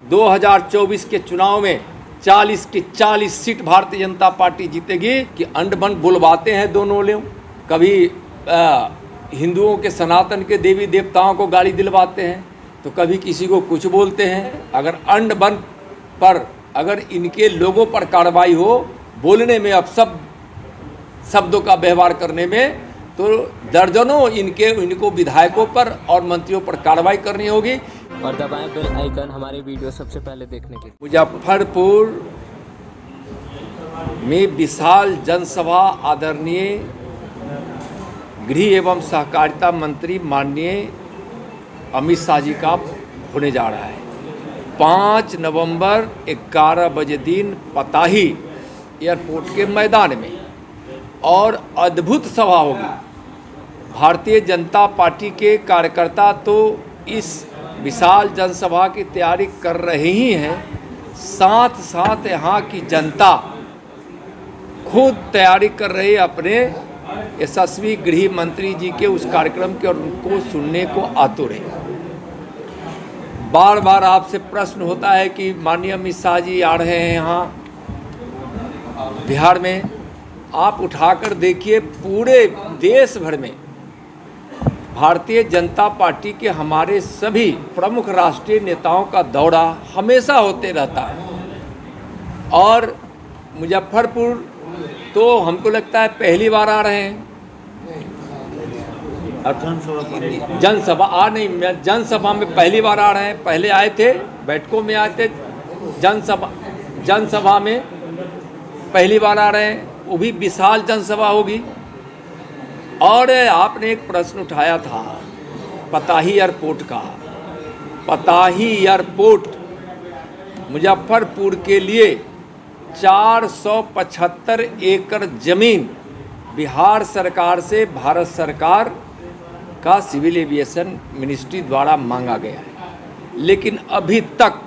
2024 के चुनाव में 40 की 40 सीट भारतीय जनता पार्टी जीतेगी कि अंड बंड बुलवाते हैं दोनों लोग। कभी हिंदुओं के सनातन के देवी देवताओं को गाली दिलवाते हैं तो कभी किसी को कुछ बोलते हैं। अगर अंड बंड पर अगर इनके लोगों पर कार्रवाई हो, बोलने में, अब सब शब्दों का व्यवहार करने में, तो दर्जनों इनको विधायकों पर और मंत्रियों पर कार्रवाई करनी होगी। और दबाएं बेल आइकन हमारे वीडियो सबसे पहले देखने के लिए। मुजफ्फरपुर में विशाल जनसभा आदरणीय गृह एवं सहकारिता मंत्री माननीय अमित शाह जी का होने जा रहा है। 5 नवंबर 11 बजे दिन पताही एयरपोर्ट के मैदान में और अद्भुत सभा होगी। भारतीय जनता पार्टी के कार्यकर्ता तो इस विशाल जनसभा की तैयारी कर रहे ही हैं, साथ साथ यहाँ की जनता खुद तैयारी कर रही है अपने यशस्वी गृह मंत्री जी के उस कार्यक्रम के, और उनको सुनने को आतुर है। बार बार आपसे प्रश्न होता है कि माननीय अमित शाह जी आ रहे हैं यहाँ बिहार में। आप उठाकर देखिए, पूरे देश भर में भारतीय जनता पार्टी के हमारे सभी प्रमुख राष्ट्रीय नेताओं का दौरा हमेशा होते रहता है। और मुजफ्फरपुर तो हमको लगता है पहली बार आ रहे हैं। जनसभा में पहली बार आ रहे हैं। पहले आए थे, बैठकों में आए थे, जनसभा में पहली बार आ रहे हैं, वो भी विशाल जनसभा होगी। और आपने एक प्रश्न उठाया था पताही एयरपोर्ट का। पताही एयरपोर्ट मुजफ्फरपुर के लिए 475 एकड़ जमीन बिहार सरकार से भारत सरकार का सिविल एविएशन मिनिस्ट्री द्वारा मांगा गया है, लेकिन अभी तक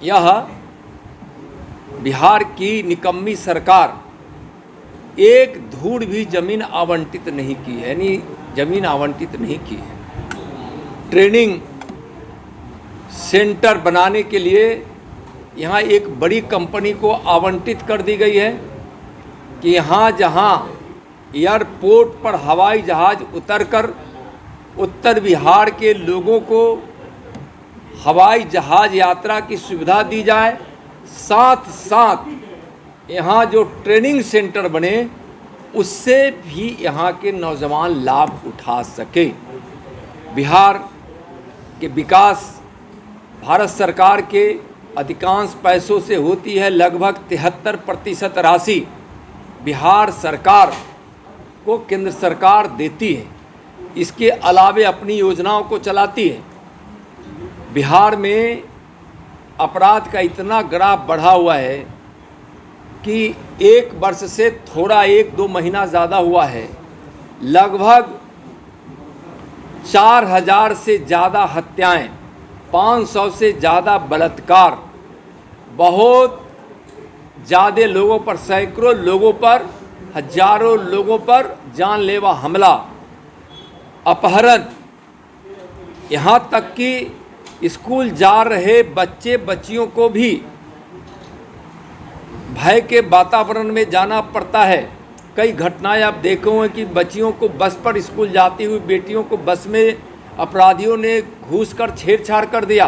यह बिहार की निकम्मी सरकार एक धूड़ भी जमीन आवंटित नहीं की है, यानी जमीन आवंटित नहीं की है। ट्रेनिंग सेंटर बनाने के लिए यहाँ एक बड़ी कंपनी को आवंटित कर दी गई है कि यहाँ जहाँ एयरपोर्ट पर हवाई जहाज़ उतरकर उत्तर बिहार के लोगों को हवाई जहाज़ यात्रा की सुविधा दी जाए, साथ साथ यहाँ जो ट्रेनिंग सेंटर बने उससे भी यहाँ के नौजवान लाभ उठा सके। बिहार के विकास भारत सरकार के अधिकांश पैसों से होती है। लगभग 73% राशि बिहार सरकार को केंद्र सरकार देती है। इसके अलावे अपनी योजनाओं को चलाती है। बिहार में अपराध का इतना ग्राफ बढ़ा हुआ है कि एक वर्ष से थोड़ा 1-2 महीना ज़्यादा हुआ है। लगभग 4000 से ज़्यादा हत्याएं, 500 से ज़्यादा बलात्कार, बहुत ज़्यादा लोगों पर, सैकड़ों लोगों पर, हजारों लोगों पर जानलेवा हमला, अपहरण, यहाँ तक कि स्कूल जा रहे बच्चे बच्चियों को भी भय के वातावरण में जाना पड़ता है। कई घटनाएं आप देखे होंगे कि बच्चियों को बस पर स्कूल जाती हुई बेटियों को बस में अपराधियों ने घुसकर छेड़छाड़ कर दिया।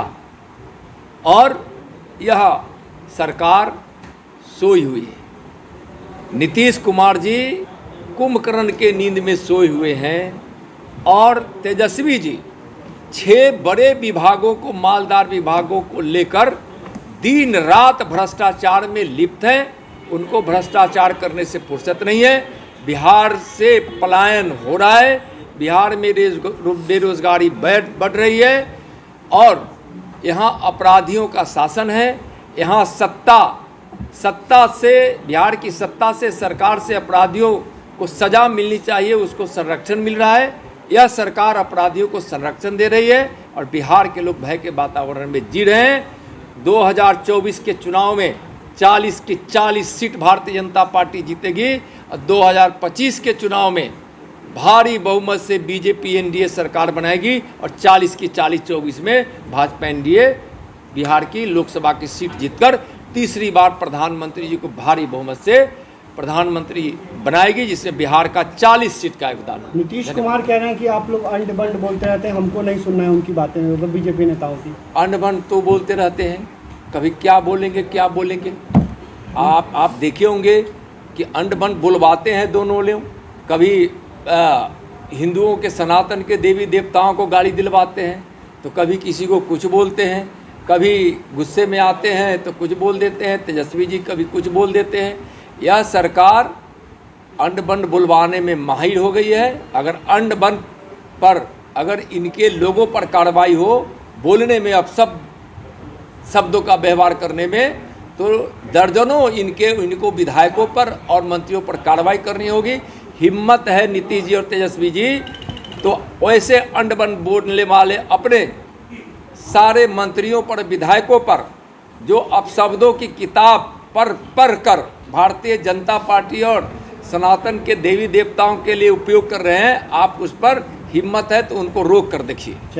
और यह सरकार सोई हुई है। नीतीश कुमार जी कुंभकर्ण के नींद में सोए हुए हैं और तेजस्वी जी 6 बड़े विभागों को, मालदार विभागों को लेकर दिन रात भ्रष्टाचार में लिप्त हैं। उनको भ्रष्टाचार करने से फुर्सत नहीं है। बिहार से पलायन हो रहा है, बिहार में बेरोजगारी बढ़ रही है और यहाँ अपराधियों का शासन है। यहाँ सत्ता से, बिहार की सत्ता से, सरकार से अपराधियों को सज़ा मिलनी चाहिए, उसको संरक्षण मिल रहा है। यह सरकार अपराधियों को संरक्षण दे रही है और बिहार के लोग भय के वातावरण में जी रहे हैं। 2024 के चुनाव में 40 की 40 सीट भारतीय जनता पार्टी जीतेगी और 2025 के चुनाव में भारी बहुमत से बीजेपी एनडीए सरकार बनाएगी और 40 की 40 24 में भाजपा एनडीए बिहार की लोकसभा की सीट जीतकर तीसरी बार प्रधानमंत्री जी को भारी बहुमत से प्रधानमंत्री बनाएगी, जिसमें बिहार का 40 सीट का योगदान है। नीतीश कुमार कह रहे हैं कि आप लोग अंड बंड बोलते रहते हैं, हमको नहीं सुनना है उनकी बातें, मतलब बीजेपी नेताओं की। अंड बंड तो बोलते रहते हैं, कभी क्या बोलेंगे क्या बोलेंगे। आप देखे होंगे कि अंड बंड बुलवाते हैं दोनों लोग, कभी हिंदुओं के सनातन के देवी देवताओं को गाली दिलवाते हैं, तो कभी किसी को कुछ बोलते हैं, कभी गुस्से में आते हैं तो कुछ बोल देते हैं। तेजस्वी जी कभी कुछ बोल देते हैं। यह सरकार अंड बंड बुलवाने में माहिर हो गई है। अगर अंड बंड पर अगर इनके लोगों पर कार्रवाई हो, बोलने में, अब सब शब्दों का व्यवहार करने में, तो दर्जनों इनको विधायकों पर और मंत्रियों पर कार्रवाई करनी होगी। हिम्मत है नीतीश जी और तेजस्वी जी तो वैसे अंड बंड बोलने वाले अपने सारे मंत्रियों पर, विधायकों पर, जो अपशब्दों की किताब पर पढ़ कर भारतीय जनता पार्टी और सनातन के देवी देवताओं के लिए उपयोग कर रहे हैं, आप उस पर हिम्मत है तो उनको रोक कर देखिए।